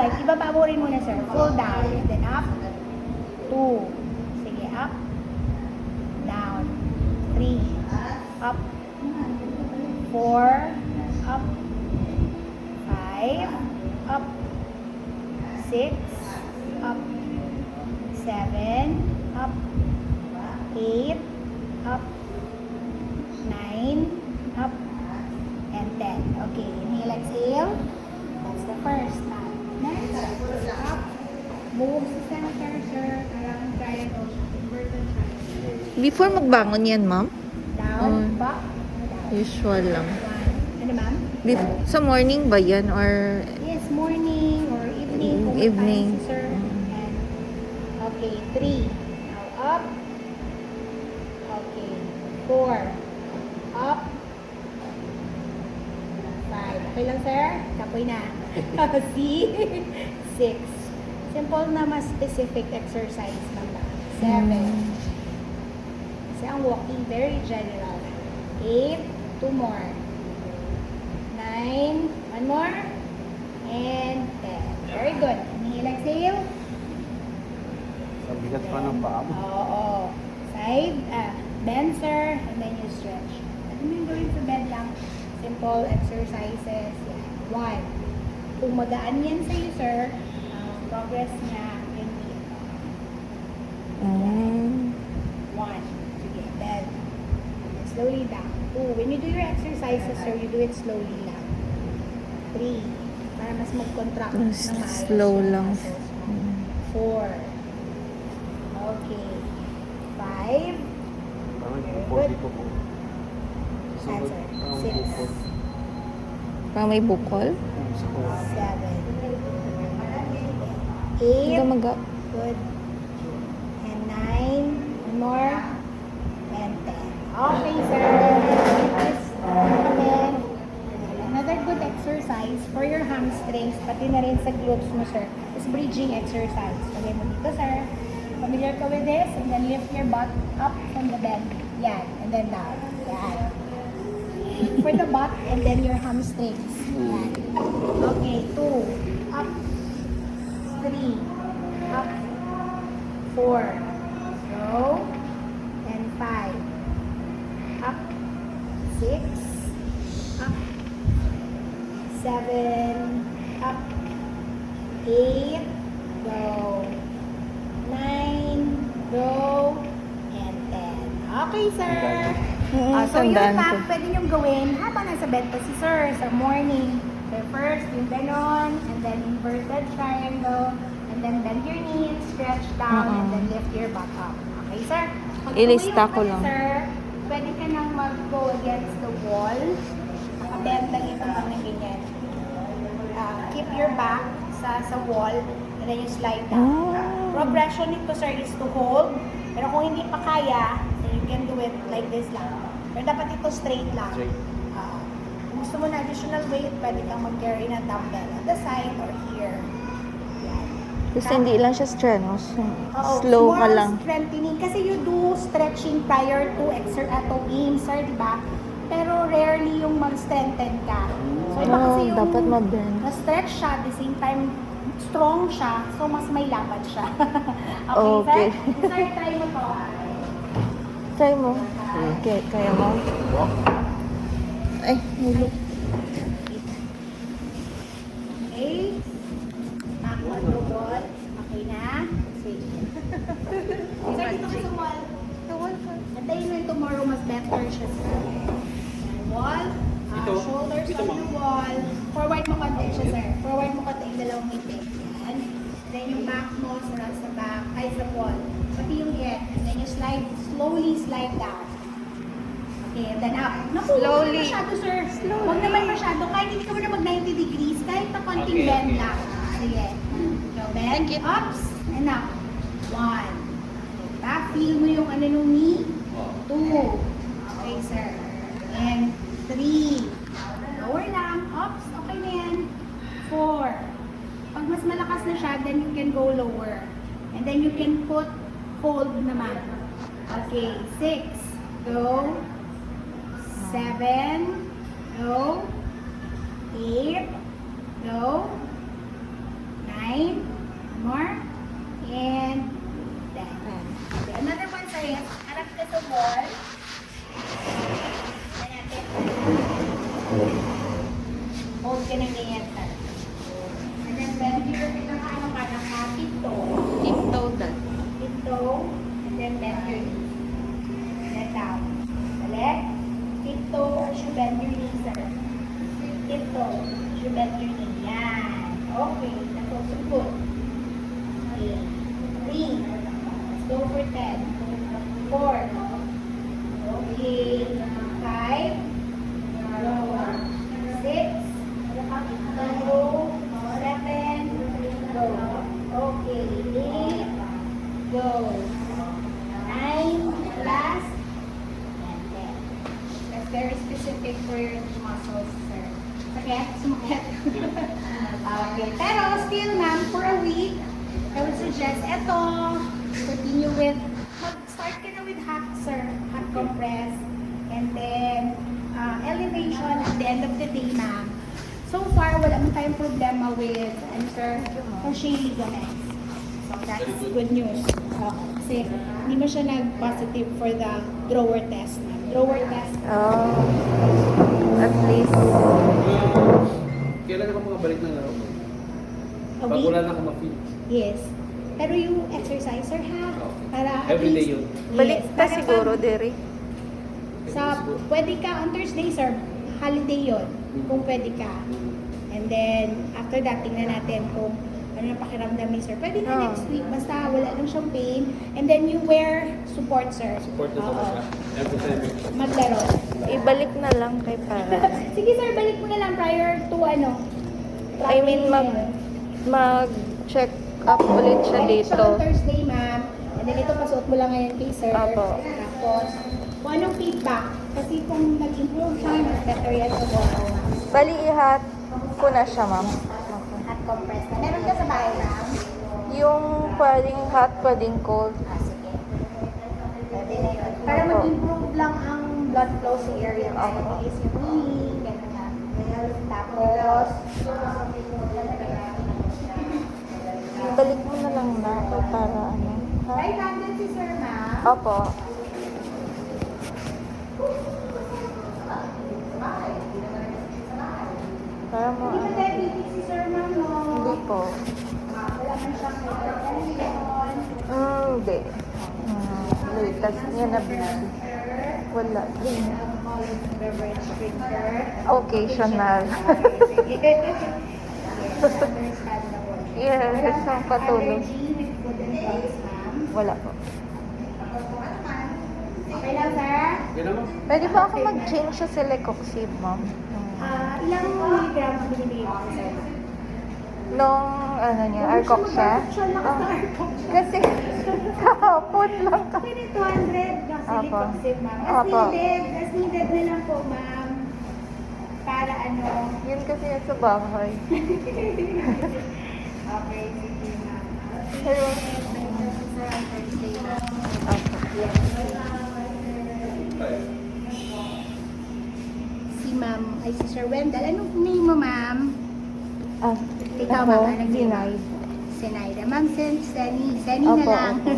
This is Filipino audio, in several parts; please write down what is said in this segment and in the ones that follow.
like, ibaba mo rin muna, sir. Full down. And then up. 2. Sige, up. Down. 3. Up. 4. Up. 5. Up. 6. Up. 7. Up. 8. Up. 9. Up. And 10. Okay, inhale, exhale. That's the first time. Next, up. Move sa center, sir. Parang triangle. Inverted triangle. Before magbangon yan, ma'am? Down, back, down. Usual lang. Ano, ma'am? Sa morning ba yan or Yes, morning or evening. kung Evening. may time si sir. And, okay, 3. Now, up. Okay, 4. Up. 5. Okay lang, sir? Kapoy na. See? 6. Simple na mas specific exercise lang ba? 7. Kasi ang walking, very general. 8. 2 more. 9. 1 more. And 10. Very good. Inhale, exhale. Sa bigat pa ng paa mo. Oo. Side, bend, sir. And then you stretch. Ano yung gawin sa bed lang? Simple exercises. Yan. 1. Kung magaan yan sa'yo, sir, progress niya can be 1. Sige, bend. And slowly down. 2. When you do your exercises, sir, you do it slowly lang. 3. Para mas mag-contract ng maayos slow yung lang. muscles mo. 4. Okay. 5. Parang Very bukol good. dito po. Answer. Parang 6. bukol. parang may bukol? Sa kuha. 7. Hindi 8. mag Good. And 9. One more. And 10. Okay, sir. This kami. Another good exercise for your hamstrings, pati na rin sa glutes mo, sir, is bridging exercise. Lagay mo dito, sir. Familiar ka with this? And then lift your butt up from the bed. Yan. And then down. Yan. For the butt and then your hamstrings. Yan. Okay. 2. Up. 3. Up. 4. Go. And 5. Up. 6. Up. 7. Up. 8. Go. 9. Go. And 10. Okay, sir. So yung tandaan ko. fact, pwede niyong gawin habang nasa bed pa si sir sa morning. So first, yung ganon, and then inverted triangle, and then bend your knees, stretch down, and then lift your butt up. Okay, sir? Pag Ilista tumulong ko ka, lang. Sir, pwede ka nang mag-go against the wall. Nakabend lang ito ng ganyan. Keep your back sa wall, and then you slide down. Progression nito, sir, is to hold. Pero kung hindi pa kaya, then you can do it like this lang. Pero dapat ito straight lang. Straight. Kung gusto mo na additional weight, pwede kang mag-carry ng dumbbell on the side or here. Yan. Kasi hindi lang siya strenuous. Oo, Slow more ka on lang. strengthening. Kasi you do stretching prior to games, sir, di ba? Pero rarely yung mag-strengthen ka. So, iba kasi yung dapat ma-burn. na-stretch siya, at the same time, strong siya, so mas may lapat siya. Okay. Sir? Sir, try mo to. Try mo. Kaya mo? Ay, nilip. Okay. Backward to ball. Okay na? Sige. Sir, dito ka sa wall. Sa wall ka. Antayin mo yung tomorrow, mas better siya sa wall. Shoulders on the wall. Forward mo konti siya, sir. Forward mo konti yung dalawang ngiti. Yan. Then yung back mo, surround sa back, ay sa wall. Pati yung head. And then you slowly slide down. Okay, and then up. Naku, huwag naman masyado, sir. Huwag naman masyado. Kahit hindi ka mo na mag 90 degrees, kahit na konting bend lang. Sige. So, bend, ups, and up. 1. Back, feel mo yung ano nung knee. 2. Okay, sir. And 3. Lower lang. Ups, okay na yan. 4. Pag mas malakas na siya, then you can go lower. And then you can hold naman. Okay, 6. Go. 7. Go. 8. Go. 9. 9. More. And 10. Okay, another one, sir, is harap ka sa wall. Tignan natin. Hold ka ng ganyan, sir. And then, bend your, pinaka-ano ka, naka-tiptoe. Tiptoe that. Tiptoe. And then, bend your knees. And then, down. Balik. Tiptoe, should bend your knees, sir. Tiptoe, should bend your knees. Yan. Okay, that's also good. Okay. 3. Let's go for 10. 4. Okay. 5. 6. Go. 7. Go. Okay. 8. Go. 9. Last. And 10. That's very specific for your muscles, sir. Sakit? Sumakit? Okay. Pero still, ma'am, for a week, I would suggest eto, continue with, mag-start ka na with hot, sir, hot compress, and then elevation at the end of the day, ma'am. So far, wala man tayong problema with, sir, crochet ligaments. So that's good news. Kasi hindi mo siya nag-positive for the drawer test, ma'am. Drawer test. Oh. At least. Kailan ka mga balik ng laro mo? A Pag week? wala na ako ma-feel. Yes. Pero yung exerciser, ha? Para at Everyday least- yun. Balik Yes, ka para siguro, pag- Derry. Pwede ka on Thursday, sir. Holiday yon kung pwede ka. And then, after that, tingnan natin kung ano na pakiramdam ni sir. Pwede na Ah. next week, basta wala lang siyang pain. And then, you wear support, sir. Support na Oo. talaga. Every time. Maglaro. Ibalik na lang kay para. Sige, sir, balik mo na lang prior to ano. I mean, mag-check up ulit siya Balik siya dito. on Thursday, ma'am. And then, ito, pasuot mo lang ngayon kay sir. Apo. Tapos, kung anong feedback. Kasi kung nag-improve siya, mas better yan sa buwan, ma'am. Bali, ihat ko na siya, ma'am. Okay. Hot compress na. Meron ka sa bahay, ma'am? Yung pwedeng hot, pwedeng cold. Sige. Pwede na yun. Para mag-improve lang ang blood flow sa area. Okay. Is yung healing, gano'n na. Tapos, Ibalik mo na lang na para ano. Ha? right-handed si sir, ma'am. Opo. Para mo Hindi ba ano. diabetic si sir, ma'am, no? Hindi po. Wala man siyang hypertension. Hindi. Latest niya na baby. Wala din. Beverage drinker. Occasional. Understandable. Yes, ang patulog. Allergy with food and drugs, ma'am. Wala po. Okay lang, sir? Kailan mo? Pwede ba ako mag-change sa Celecoxib, ma'am? Ilang milligram ang binibigay mo, sir? Nung, ano niya, Arcoxia? Siya lang sa Arcoxia. Kasi, kahapon lang. Pwede 200 na Apo. silicoxib, ma'am. Apo. As needed na lang po, ma'am. Para ano. Yun kasi yan sa bahay. Okay, sige, ma'am. Pero, Si ma'am, ay si Sir Wendell. Anong name mo, ma'am? Ikaw, ako, ma'am. Anong name mo? denied. Senaida. Ma'am, Seni na Opo, lang. opo.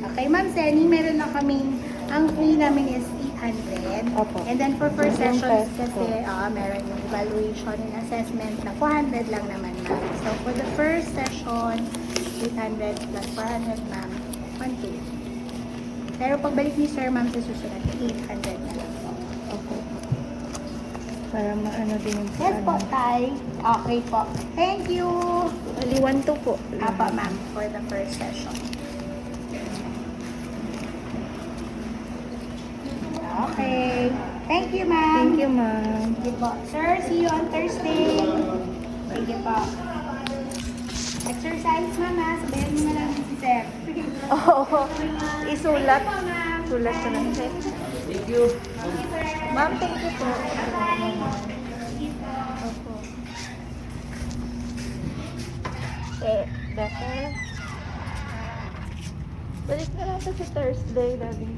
Okay, ma'am Seni, meron na kaming, ang fee namin is 800. Opo. And then for first Yung sessions test kasi, ko. meron yung evaluation and assessment na 400 lang naman, ma'am. So for the first session, 800 plus 400, ma'am, 1K. Pero pagbalik ni Sir, ma'am, sa susunod, 800 na lang. Okay. Para maano din yung Yes po, Tay. Okay po. Thank you. Ali, 1-2 po. Apa, ma'am, for the first session. Okay. Thank you, ma'am. Thank you, ma'am. Thank you po. Sir, see you on Thursday. Thank you po. Exercise, mama. Sabayan mo na lang si Sir. Oo. Isulat. Thank you po, ma'am. Sulat ko lang. Thank you. Thank you, sir. Ma'am, thank you po. Bye. Thank you po. Opo. Better? Balik na lang sa Thursday, Daddy.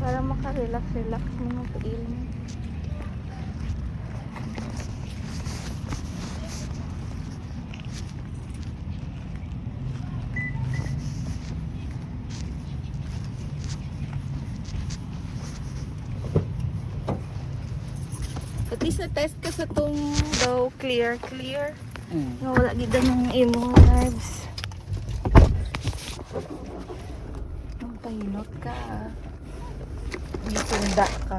Para makarelax-relax mo ng pail mo. least na-test ka sa tong daw clear. Mm. Nga wala gid ng imo nerves. Ang pahilot ka. Itunda ka.